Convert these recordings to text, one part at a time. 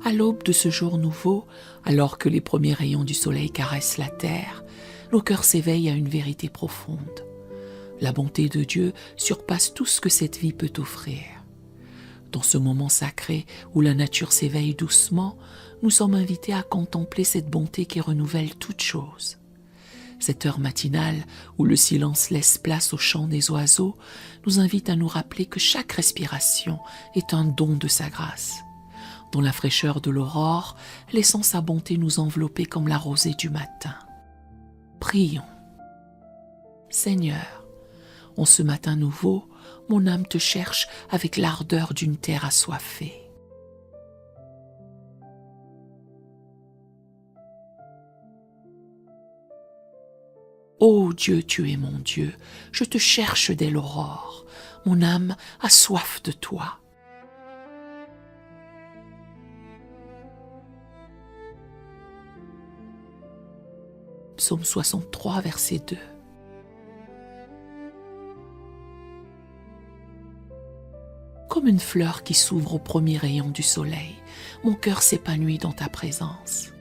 À l'aube de ce jour nouveau, alors que les premiers rayons du soleil caressent la terre, nos cœurs s'éveillent à une vérité profonde. La bonté de Dieu surpasse tout ce que cette vie peut offrir. Dans ce moment sacré où la nature s'éveille doucement, nous sommes invités à contempler cette bonté qui renouvelle toutes choses. Cette heure matinale où le silence laisse place au chant des oiseaux nous invite à nous rappeler que chaque respiration est un don de sa grâce. Dans la fraîcheur de l'aurore, laissons sa bonté nous envelopper comme la rosée du matin. Prions. Seigneur, en ce matin nouveau, mon âme te cherche avec l'ardeur d'une terre assoiffée. Ô Dieu, tu es mon Dieu, je te cherche dès l'aurore. Mon âme a soif de toi. Psaume 63, verset 2. Comme une fleur qui s'ouvre au premier rayon du soleil, mon cœur s'épanouit dans ta présence.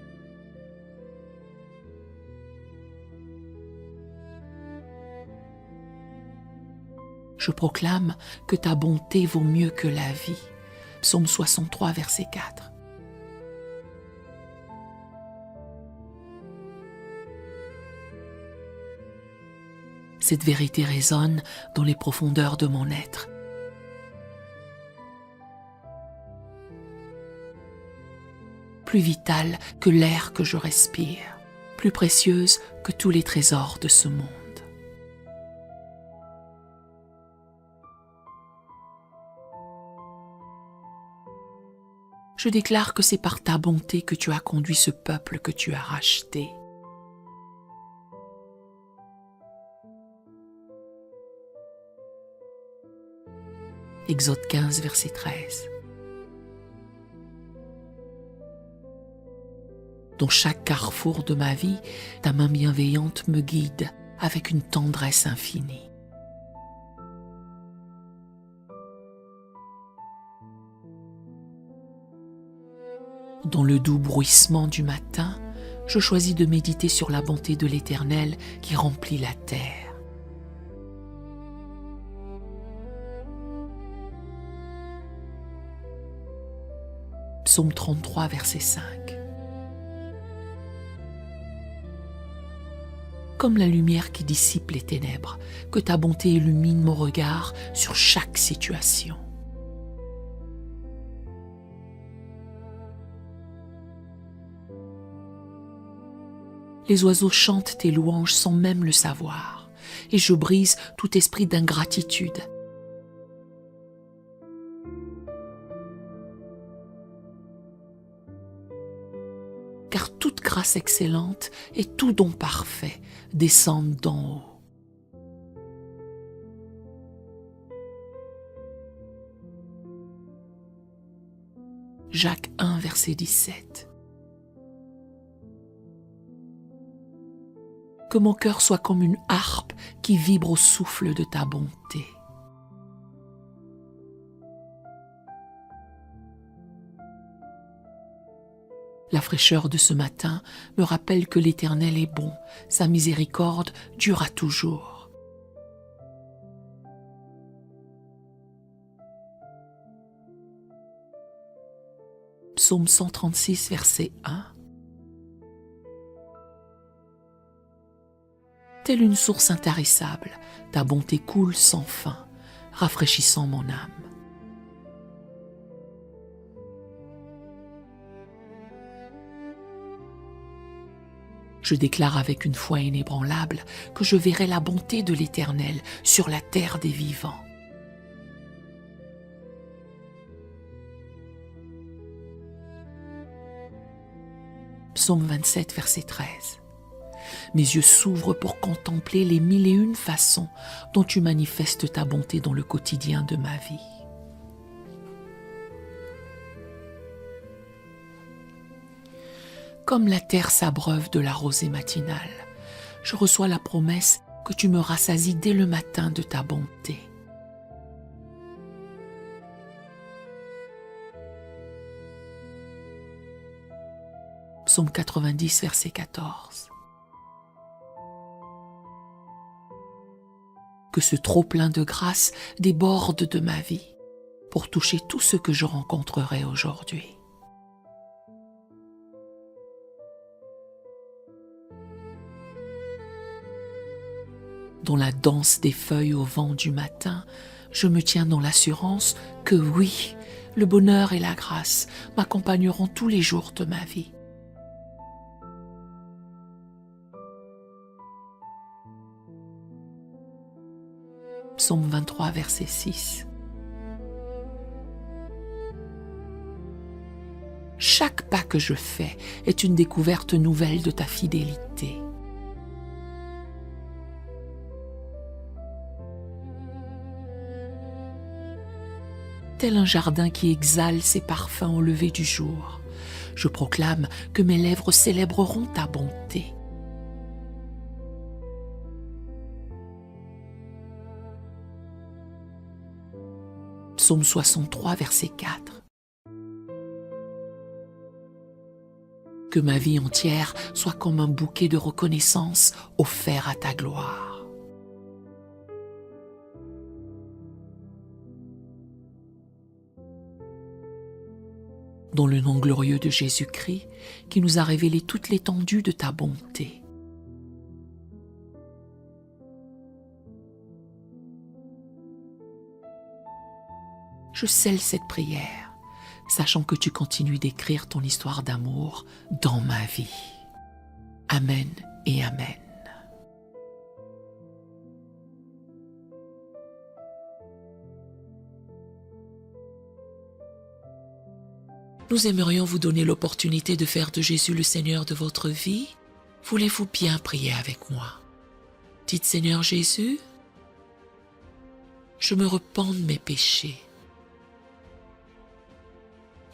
Je proclame que ta bonté vaut mieux que la vie. Psaume 63, verset 4. Cette vérité résonne dans les profondeurs de mon être. Plus vitale que l'air que je respire, plus précieuse que tous les trésors de ce monde. Je déclare que c'est par ta bonté que tu as conduit ce peuple que tu as racheté. Exode 15, verset 13. Dans chaque carrefour de ma vie, ta main bienveillante me guide avec une tendresse infinie. Dans le doux bruissement du matin, je choisis de méditer sur la bonté de l'Éternel qui remplit la terre. Psaume 33, verset 5. Comme la lumière qui dissipe les ténèbres, que ta bonté illumine mon regard sur chaque situation. Les oiseaux chantent tes louanges sans même le savoir, et je brise tout esprit d'ingratitude. Car toute grâce excellente et tout don parfait descendent d'en haut. Jacques 1, verset 17. Que mon cœur soit comme une harpe qui vibre au souffle de ta bonté. La fraîcheur de ce matin me rappelle que l'Éternel est bon, sa miséricorde durera toujours. Psaume 136, verset 1. Telle une source intarissable, ta bonté coule sans fin, rafraîchissant mon âme. Je déclare avec une foi inébranlable que je verrai la bonté de l'Éternel sur la terre des vivants. Psaume 27, verset 13. Mes yeux s'ouvrent pour contempler les 1001 façons dont tu manifestes ta bonté dans le quotidien de ma vie. Comme la terre s'abreuve de la rosée matinale, je reçois la promesse que tu me rassasies dès le matin de ta bonté. Psaume 90, verset 14. Que ce trop-plein de grâce déborde de ma vie pour toucher tout ce que je rencontrerai aujourd'hui. Dans la danse des feuilles au vent du matin, je me tiens dans l'assurance que oui, le bonheur et la grâce m'accompagneront tous les jours de ma vie. Psaume 23, verset 6. Chaque pas que je fais est une découverte nouvelle de ta fidélité. Tel un jardin qui exhale ses parfums au lever du jour, je proclame que mes lèvres célébreront ta bonté. Psaume 63, verset 4. Que ma vie entière soit comme un bouquet de reconnaissance offert à ta gloire. Dans le nom glorieux de Jésus-Christ, qui nous a révélé toute l'étendue de ta bonté. Je scelle cette prière, sachant que tu continues d'écrire ton histoire d'amour dans ma vie. Amen et Amen. Nous aimerions vous donner l'opportunité de faire de Jésus le Seigneur de votre vie. Voulez-vous bien prier avec moi? Dites Seigneur Jésus, je me repens de mes péchés.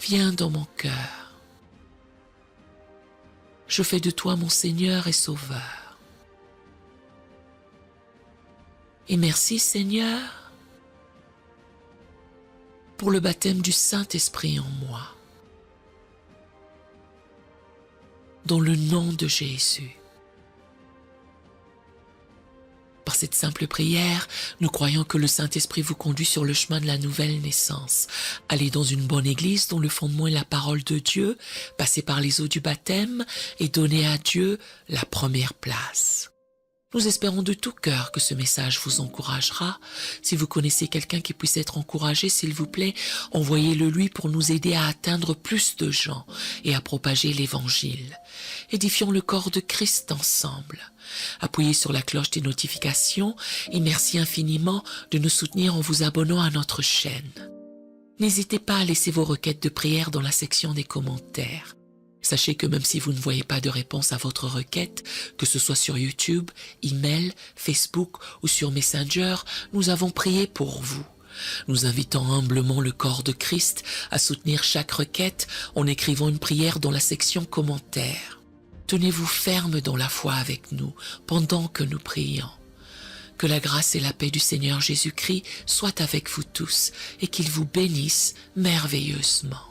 Viens dans mon cœur. Je fais de toi mon Seigneur et Sauveur. Et merci Seigneur pour le baptême du Saint-Esprit en moi. Dans le nom de Jésus. Par cette simple prière, nous croyons que le Saint-Esprit vous conduit sur le chemin de la nouvelle naissance. Allez dans une bonne église dont le fondement est la parole de Dieu, passez par les eaux du baptême et donnez à Dieu la première place. Nous espérons de tout cœur que ce message vous encouragera. Si vous connaissez quelqu'un qui puisse être encouragé, s'il vous plaît, envoyez-le lui pour nous aider à atteindre plus de gens et à propager l'Évangile. Édifions le corps de Christ ensemble. Appuyez sur la cloche des notifications et merci infiniment de nous soutenir en vous abonnant à notre chaîne. N'hésitez pas à laisser vos requêtes de prière dans la section des commentaires. Sachez que même si vous ne voyez pas de réponse à votre requête, que ce soit sur YouTube, email, Facebook ou sur Messenger, nous avons prié pour vous. Nous invitons humblement le corps de Christ à soutenir chaque requête en écrivant une prière dans la section commentaires. Tenez-vous ferme dans la foi avec nous pendant que nous prions. Que la grâce et la paix du Seigneur Jésus-Christ soient avec vous tous et qu'il vous bénisse merveilleusement.